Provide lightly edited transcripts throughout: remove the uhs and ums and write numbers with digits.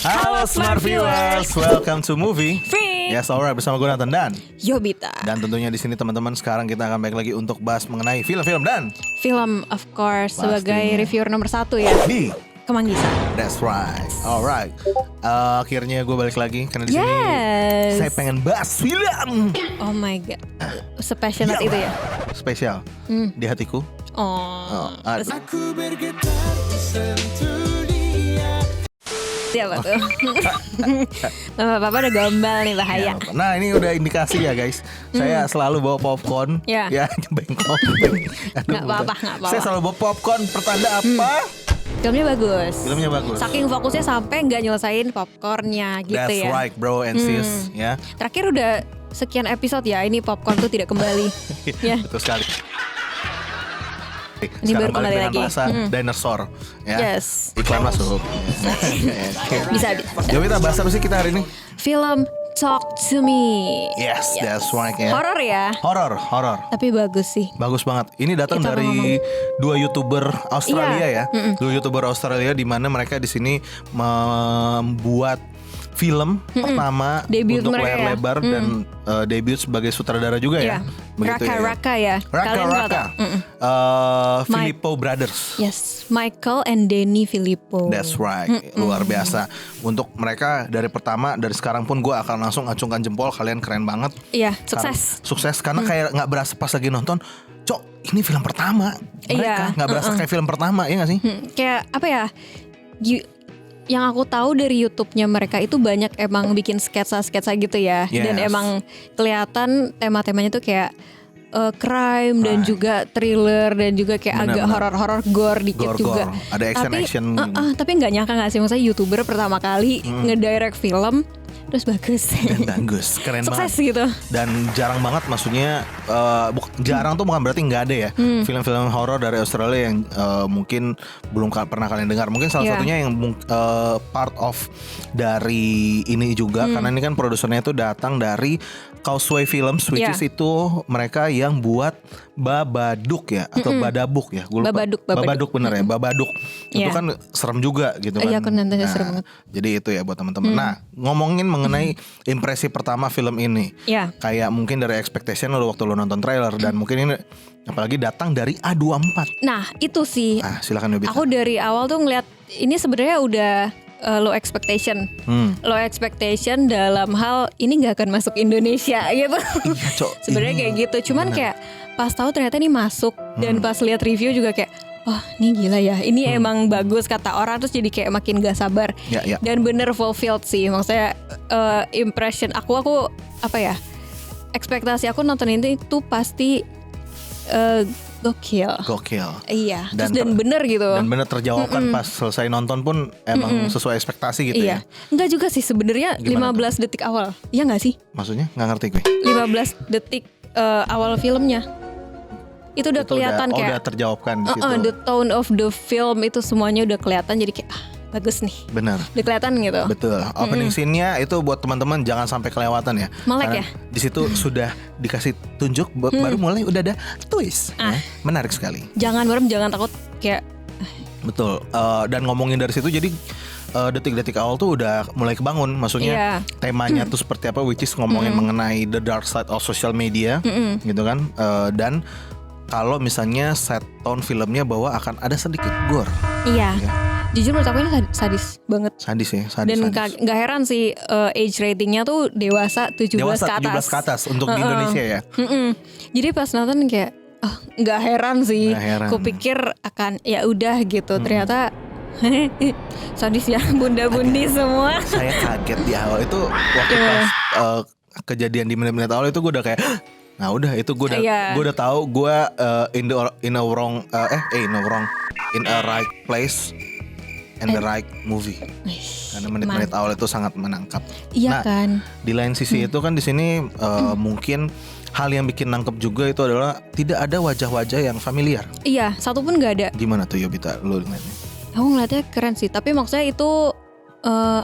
Halo Smart Viewers, welcome to Movie Free. Yes, alright, bersama gue Nathan dan Yobita. Dan tentunya di sini teman-teman, sekarang kita akan balik lagi untuk bahas mengenai film-film dan Film of course pastinya sebagai reviewer nomor 1 ya. di Kemanggisan. That's right, alright. Akhirnya gue balik lagi karena di sini Yes. saya pengen bahas film. Oh my god. Spesial itu ya. Spesial di hatiku. Oh. Ada- Aku bergetar tersentuh dia. Siapa tuh? Nama papa udah gombal nih, bahaya. Nah, ini udah indikasi ya guys. Saya selalu bawa popcorn. Ya. Ya, bengkok. Nggak apa-apa, nggak apa-apa. Saya selalu bawa popcorn. Pertanda apa? Filmnya bagus. Filmnya bagus. Saking fokusnya sampai nggak nyelesain popcornnya gitu. That's ya. right bro and sis. Ya. Terakhir udah sekian episode ya, ini popcorn tuh tidak kembali. Ya. Betul sekali. Ini baru Sekarang balik kembali dengan lagi. bahasa dinosaur. Ya. Yes. Iklan masuk. Bisa. Jadi kita bahas apa sih kita hari ini? Film Talk to Me. Yes, that's right ya. Horor ya, Horor. tapi bagus sih. Bagus banget. Ini datang Kita dari dua YouTuber Australia Iya. ya. Dua YouTuber Australia di mana mereka di sini membuat film pertama Debut untuk mereka layar ya. lebar dan debut sebagai sutradara juga Iya. ya. Begitu Raka ya. Kalian nggak Raka. tahu? Filippo Brothers. Yes, Michael and Danny Filippo. That's right, luar biasa. Untuk mereka dari pertama, dari sekarang pun gue akan langsung acungkan jempol. Kalian keren banget. Iya, sukses. Sukses karena kayak nggak berasa pas lagi nonton. Cok, ini film pertama. Mereka Iya, nggak berasa kayak film pertama, ya nggak sih? Kayak apa ya? Yang aku tahu dari YouTube-nya mereka itu banyak emang bikin sketsa-sketsa gitu ya. Yes. Dan emang kelihatan tema-temanya tuh kayak crime dan juga thriller dan juga kayak agak Benar-benar. horor-horor gore dikit Gore-gore. juga. Ada action. Tapi nggak nyangka nggak sih, maksudnya YouTuber pertama kali ngedirect film terus bagus. Dan bagus, keren Sukses banget. gitu. Dan jarang banget, maksudnya jarang tuh bukan berarti nggak ada ya. Film-film horor dari Australia yang mungkin belum pernah kalian dengar. Mungkin salah Iya. satunya yang part of dari ini juga, karena ini kan produsernya itu datang dari Causeway Films, which Iya. is itu mereka yang buat Babadook ya, atau Badabuk ya. Gua lupa. Babadook. Bener ya, Babadook. Itu Iya. kan serem juga gitu kan. Iya, aku nontonnya serem banget. Jadi itu ya buat teman-teman. Nah, ngomongin mengenai impresi pertama film ini. Iya. Kayak mungkin dari expectation lo waktu lo nonton trailer, dan mungkin ini apalagi datang dari A24. Nah itu sih, Ah, silakan Yobita. aku dari awal tuh ngeliat ini sebenarnya udah low expectation. Low expectation dalam hal ini nggak akan masuk Indonesia gitu. Iya, Cok. Sebenarnya kayak gitu. Cuman kayak pas tahu ternyata ini masuk dan pas lihat review juga kayak, oh ini gila ya. Ini emang bagus kata orang, terus jadi kayak makin gak sabar. Ya. Dan bener fulfilled sih. Maksudnya impression aku apa ya? Ekspektasi aku nonton ini tuh pasti gokil. Iya. Dan bener gitu. Dan bener terjawabkan pas selesai nonton pun emang sesuai ekspektasi gitu Iya. ya. Enggak juga sih sebenarnya, Gimana 15 detik awal. Iya enggak sih? Maksudnya nggak ngerti gue. 15 detik awal filmnya. Itu udah kelihatan udah kayak terjawabkan di situ. the tone of the film itu semuanya udah kelihatan, jadi kayak bagus nih. Bener. Udah kelihatan gitu. Betul. Opening scene-nya itu buat teman-teman jangan sampai kelewatan ya. Melek Karena ya? di situ sudah dikasih tunjuk, baru mulai udah ada twist. Ya. Menarik sekali. Jangan merem, jangan takut kayak Betul. Dan ngomongin dari situ, jadi detik-detik awal tuh udah mulai kebangun. Maksudnya Iya. temanya tuh seperti apa, which is ngomongin mengenai the dark side of social media, gitu kan. Dan kalau misalnya set tone filmnya bahwa akan ada sedikit gore. iya. Ya. Jujur menurut aku ini sadis banget. Sadis ya, Dan sadis. gak heran sih age ratingnya tuh dewasa 17 Dewasa ke atas. 17 ke atas untuk di Indonesia ya. Jadi pas nonton kayak nggak heran sih. Nggak heran. Kupikir akan ya udah gitu. Ternyata sadis ya, bunda-bundi semua. Saya kaget di awal itu waktu pas kejadian di menit-menit awal itu gue udah kayak nah udah itu gue udah Iya. gue udah tahu gue in a right place and the right movie. Karena menit-menit awal itu sangat menangkap. Iya Nah, kan. Di lain sisi itu kan di sini mungkin hal yang bikin nangkep juga itu adalah tidak ada wajah-wajah yang familiar. Iya, satu pun nggak ada. Gimana tuh Yobita lu ngeliatnya? Aku ngeliatnya keren sih. Tapi maksudnya itu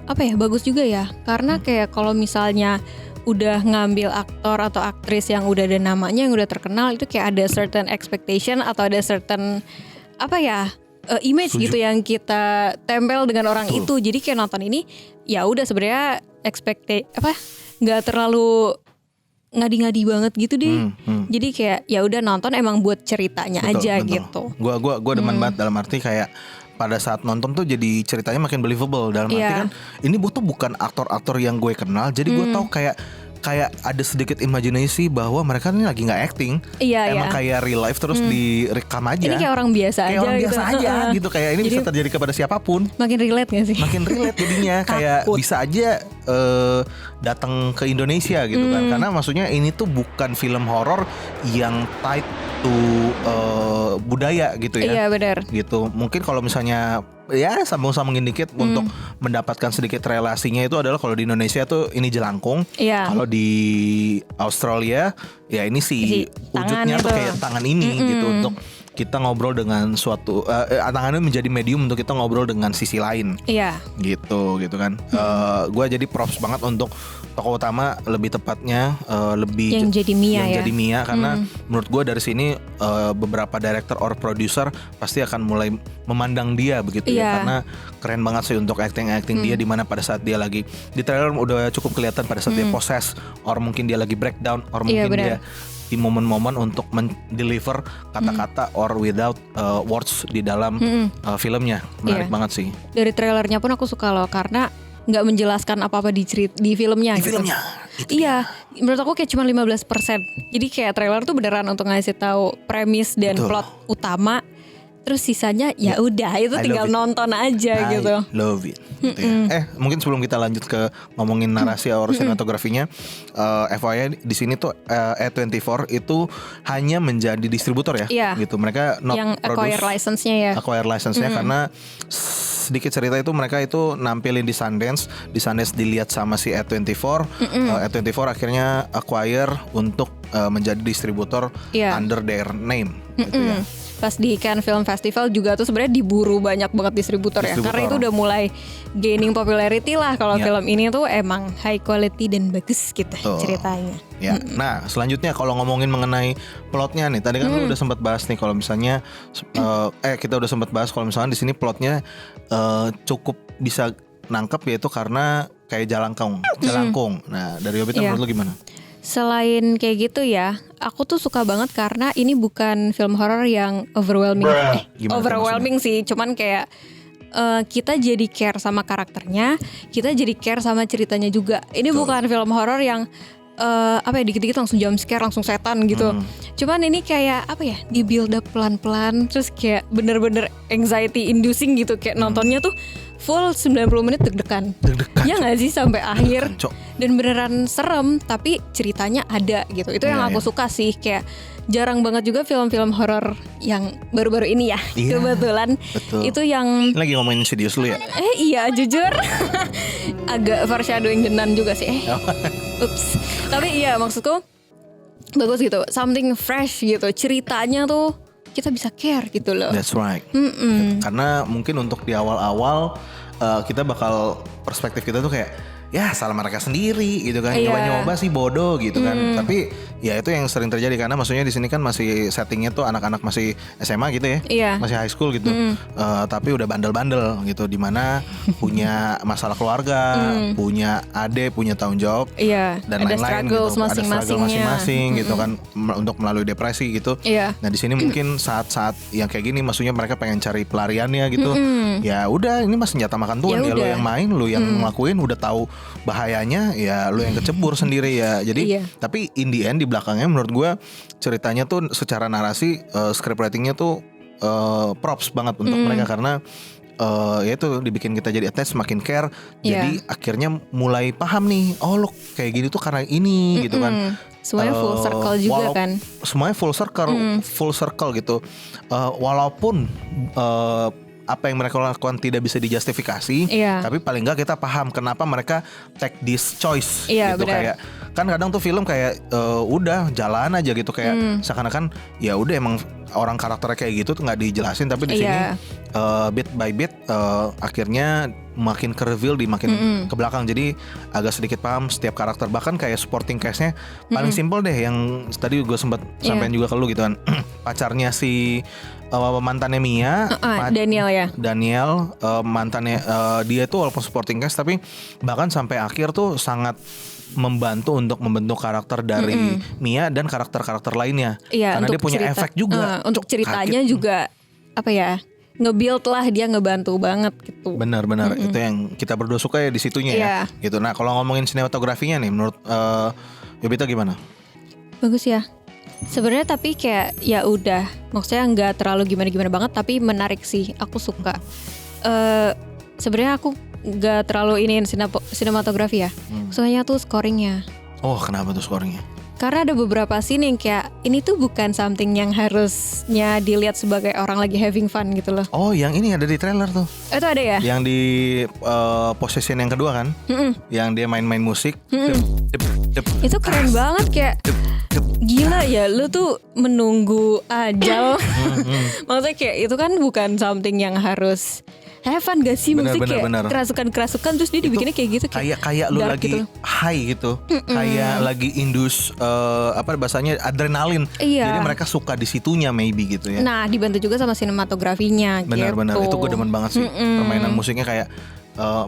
apa ya, bagus juga ya. Karena kayak kalau misalnya udah ngambil aktor atau aktris yang udah ada namanya, yang udah terkenal, itu kayak ada certain expectation atau ada certain apa ya, image Setuju. gitu yang kita tempel dengan orang Betul. itu. Jadi kayak nonton ini ya udah sebenarnya nggak terlalu ngadi-ngadi banget gitu deh. Jadi kayak ya udah nonton emang buat ceritanya aja gitu. Gua demen banget dalam arti kayak pada saat nonton tuh jadi ceritanya makin believable dalam arti Iya. kan ini tuh bukan aktor-aktor yang gue kenal, jadi gue tahu kayak ada sedikit imajinasi bahwa mereka ini lagi nggak acting, Iya, emang iya. kayak real life terus direkam aja. Ini kayak orang biasa Kayak aja orang gitu. biasa aja gitu, kayak ini Jadi bisa terjadi kepada siapapun. makin relate gak sih? Makin relate jadinya kayak Takut. bisa aja datang ke Indonesia gitu kan, karena maksudnya ini tuh bukan film horor yang tied to budaya gitu ya. Iya benar. Gitu. Mungkin kalau misalnya ya sambung-sambungin dikit untuk mendapatkan sedikit relasinya itu adalah kalau di Indonesia tuh ini jelangkung. Iya. Kalau di Australia ya ini Si wujudnya tangan tuh itu. kayak tangan ini gitu untuk kita ngobrol dengan suatu tangannya menjadi medium untuk kita ngobrol dengan sisi lain Iya. gitu kan. Gue jadi props banget untuk tokoh utama, lebih tepatnya lebih Yang jadi Mia yang ya. jadi Mia karena menurut gue dari sini beberapa director or producer pasti akan mulai memandang dia begitu Iya. ya, karena keren banget sih untuk acting dia di mana pada saat dia lagi di trailer udah cukup kelihatan pada saat dia possess or mungkin dia lagi breakdown or Iya, mungkin dia benar. di momen-momen untuk mendeliver kata-kata or without words di dalam filmnya. Menarik Iya. banget sih Dari trailernya pun aku suka loh karena nggak menjelaskan apa-apa di filmnya di gitu. filmnya. Iya, menurut aku kayak cuma 15%. Jadi kayak trailer tuh beneran untuk ngasih tahu premis dan Betul. plot utama. Terus sisanya ya udah itu I tinggal love it. nonton aja gitu. I love it. Gitu ya. Mungkin sebelum kita lanjut ke ngomongin narasi atau sinematografinya, FYI di sini tuh A24 itu hanya menjadi distributor ya, Iya. gitu. Mereka not Yang acquire license-nya ya. acquire license-nya karena sedikit cerita itu mereka itu nampilin di Sundance dilihat sama si A24. A24 akhirnya acquire untuk menjadi distributor Iya. under their name, gitu ya. Pas di Cannes Film Festival juga tuh sebenarnya diburu banyak banget distributor ya. Karena itu udah mulai gaining popularity lah kalau Iya. film ini tuh emang high quality dan bagus gitu Betul. ceritanya. Ya, nah selanjutnya kalau ngomongin mengenai plotnya nih, tadi kan lu udah sempat bahas nih kalau misalnya kita udah sempat bahas kalau misalnya di sini plotnya cukup bisa nangkep yaitu karena kayak jalangkung. Nah dari Yobita Iya. menurut lu gimana? Selain kayak gitu ya, aku tuh suka banget karena ini bukan film horor yang overwhelming. Gimana Overwhelming sih, cuman kayak kita jadi care sama karakternya, kita jadi care sama ceritanya juga. Ini bukan film horor yang dikit-dikit langsung jump scare, langsung setan gitu. Cuman ini kayak di build up pelan-pelan, terus kayak bener-bener anxiety inducing gitu. Kayak nontonnya tuh full 90 menit deg-degan. Deg-degan, Ya nggak sih sampai akhir. Cok. Dan beneran serem, tapi ceritanya ada gitu. Itu yang Iya, aku iya. suka sih. Kayak jarang banget juga film-film horor yang baru-baru ini ya. Iya, Kebetulan betul. itu yang Ini lagi ngomongin Insidious lu ya? iya jujur agak foreshadowing The Nun juga sih. Ups. Tapi iya maksudku bagus gitu. Something fresh gitu. Ceritanya tuh kita bisa care gitu loh. That's right. Karena mungkin untuk di awal-awal kita bakal perspektif kita tuh kayak ya salah mereka sendiri gitu kan. Iya. Nyoba-nyoba sih bodoh gitu kan. Tapi ya itu yang sering terjadi karena maksudnya di sini kan masih settingnya tuh anak-anak masih SMA gitu ya. Iya. Masih high school gitu. Tapi udah bandel-bandel gitu, dimana punya masalah keluarga, punya adik, punya tanggung jawab Iya. dan ada lain-lain struggles gitu. Ada struggle masing-masingnya. masing-masing gitu kan untuk melalui depresi gitu. Iya. Nah di sini mungkin saat-saat yang kayak gini, maksudnya mereka pengen cari pelariannya gitu. Ya udah, ini mah senjata makan Tuhan Ya ya, lu udah. yang main, lu yang ngelakuin, udah tahu bahayanya, ya lu yang kecebur sendiri ya. Jadi Iya. tapi in the end di belakangnya menurut gue ceritanya tuh secara narasi script writingnya tuh props banget untuk mereka karena ya itu dibikin kita jadi attach, semakin care. Jadi akhirnya mulai paham nih, oh lo kayak gini tuh karena ini gitu kan. Semuanya full circle juga kan. Semuanya full circle gitu. Walaupun apa yang mereka lakukan tidak bisa dijustifikasi, Iya. tapi paling nggak kita paham kenapa mereka take this choice Iya, gitu. benar. Kayak kan kadang tuh film kayak udah jalan aja gitu, kayak seakan-akan ya udah emang orang karakternya kayak gitu tuh nggak dijelasin, tapi di sini Iya. bit by bit akhirnya makin ke reveal di makin ke belakang. Jadi agak sedikit paham setiap karakter. Bahkan kayak supporting cast-nya paling simple deh, yang tadi gue sempat sampein juga ke lu gitu kan. Pacarnya si mantannya Mia, Daniel ya. Daniel, mantannya dia itu walaupun supporting cast tapi bahkan sampai akhir tuh sangat membantu untuk membentuk karakter dari Mia dan karakter-karakter lainnya. Iya, karena untuk dia punya cerita, efek juga. untuk Cuk, ceritanya kaget. juga apa ya, nge-build lah, dia ngebantu banget gitu. Benar-benar itu yang kita berdua suka ya di situnya ya. Gitu. Nah, kalau ngomongin sinematografinya nih menurut Yobita gimana? Bagus ya. Sebenarnya tapi kayak ya udah, maksudnya nggak terlalu gimana-gimana banget, tapi menarik sih. Aku suka. Sebenarnya aku nggak terlalu iniin sinematografi ya. Sukanya tuh scoringnya. Oh, kenapa tuh scoringnya? Karena ada beberapa scene yang kayak ini tuh bukan something yang harusnya dilihat sebagai orang lagi having fun gitu loh. Oh, yang ini ada di trailer tuh. Itu ada ya? Yang di possession yang kedua kan? Yang dia main-main musik. Dep. Itu keren banget, kayak gila ya, lu tuh menunggu ajal. Maksudnya kayak itu kan bukan something yang harus have fun gak sih? Maksudnya kayak kerasukan-kerasukan terus dia dibikinnya kayak gitu, kayak lu lagi gitu. high gitu. Kayak lagi induce apa bahasanya adrenalin. Iya. Jadi mereka suka di situnya maybe gitu ya. Nah, dibantu juga sama sinematografinya Benar-benar gitu. itu gue demen banget sih. Permainan musiknya kayak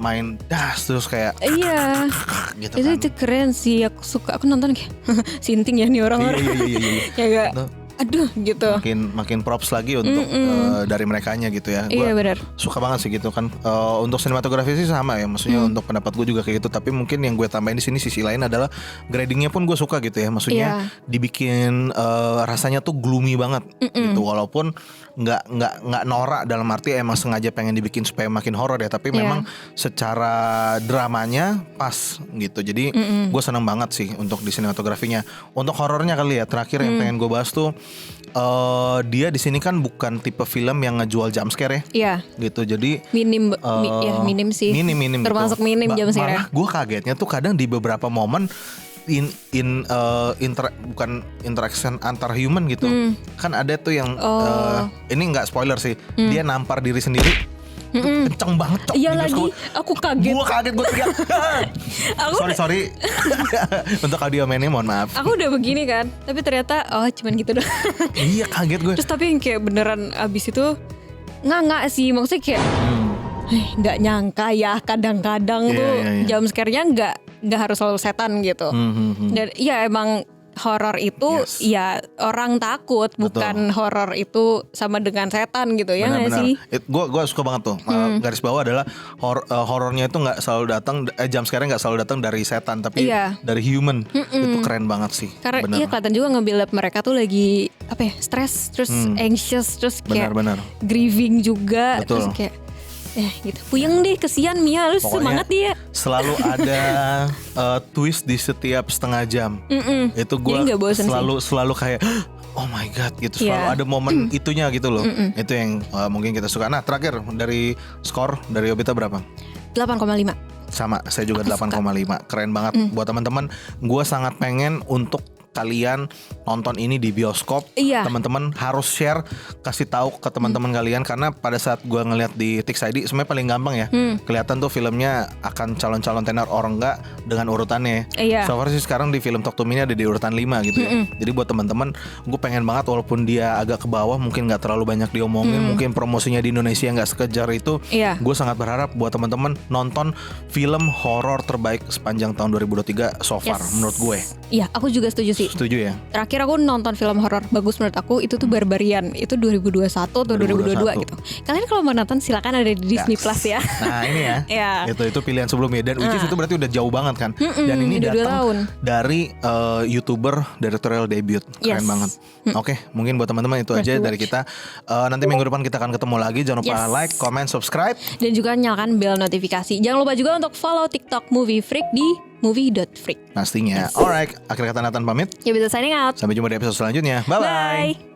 main das terus kayak Iya. gitu Itu kan. itu keren sih, aku suka. Aku nonton kayak sinting ya nih orang-orang. Iya. Kayak Tuh. aduh gitu. Makin props lagi untuk dari merekanya gitu ya. Iya, Gua benar. suka banget sih gitu kan. Untuk sinematografi sih sama ya. Maksudnya untuk pendapat gue juga kayak gitu. Tapi mungkin yang gue tambahin di sini sisi lain adalah gradingnya pun gue suka gitu ya. Maksudnya dibikin rasanya tuh gloomy banget gitu. Walaupun nggak norak dalam arti emang sengaja pengen dibikin supaya makin horor ya. Tapi memang secara dramanya pas gitu. Jadi gue seneng banget sih untuk di sinematografinya. Untuk horornya kali ya. Terakhir yang pengen gue bahas tuh. Dia di sini kan bukan tipe film yang ngejual jump scare ya. Iya. Gitu. Jadi Minim minim sih. Minim termasuk gitu. minim jam scare. Malah gue kagetnya tuh kadang di beberapa momen bukan interaction antar human gitu. Kan ada tuh yang ini nggak spoiler sih. Dia nampar diri sendiri. Itu kenceng banget cok. Iya lagi, aku kaget. Gue kaget, gue teriak. sorry. Untuk audio mainnya mohon maaf. Aku udah begini kan, tapi ternyata cuman gitu doang. Iya kaget gue. Terus tapi yang kayak beneran abis itu nggak sih, maksudnya kayak nggak nyangka ya kadang-kadang tuh jump scare-nya nggak harus selalu setan gitu. Dan iya emang horor itu ya orang takut, bukan horor itu sama dengan setan gitu ya nggak sih? Gue suka banget tuh. Garis bawah adalah horornya itu nggak selalu datang, jump scare-nya nggak selalu datang dari setan, tapi dari human. Itu keren banget sih. Karena iya kelihatan juga nge-build up mereka tuh lagi apa ya, stress, terus anxious, terus kayak grieving juga, terus kayak gitu. Puyeng deh, kesian Mia, lu pokoknya semangat dia. Selalu ada twist di setiap setengah jam. Itu gue selalu kayak oh my god gitu. Selalu ada momen itunya gitu loh. Itu yang mungkin kita suka. Nah terakhir dari skor dari Yobita berapa? 8,5. Sama, saya juga 8,5. Keren banget buat teman-teman. Gue sangat pengen untuk kalian nonton ini di bioskop. Teman-teman harus share, kasih tahu ke teman-teman kalian, karena pada saat gue ngeliat di Tix ID sebenarnya paling gampang ya. Kelihatan tuh filmnya akan calon-calon tenar orang enggak dengan urutannya. So far sih sekarang di film Talk to Me ada di urutan 5 gitu ya. Jadi buat teman-teman, gue pengen banget walaupun dia agak ke bawah, mungkin nggak terlalu banyak diomongin, mungkin promosinya di Indonesia nggak sekejar itu. Gue sangat berharap buat teman-teman nonton film horor terbaik sepanjang tahun 2023 so far menurut gue. Iya, aku juga setuju sih. Setuju ya. Terakhir aku nonton film horor bagus menurut aku itu tuh Barbarian. Itu 2021 atau 2022 gitu. Kalian kalau mau nonton silakan ada di Disney Plus ya. Nah ini ya. Itu pilihan sebelumnya. Dan which is itu berarti udah jauh banget kan. Dan ini datang dari YouTuber directorial debut. Keren banget. Oke, mungkin buat teman-teman itu aja dari kita. Nanti minggu depan kita akan ketemu lagi. Jangan lupa like, comment, subscribe, dan juga nyalakan bell notifikasi. Jangan lupa juga untuk follow TikTok Movie Freak di movie.freak. pastinya. Alright, akhir kata Nathan pamit. Yobita signing out. Sampai jumpa di episode selanjutnya. Bye-bye. Bye.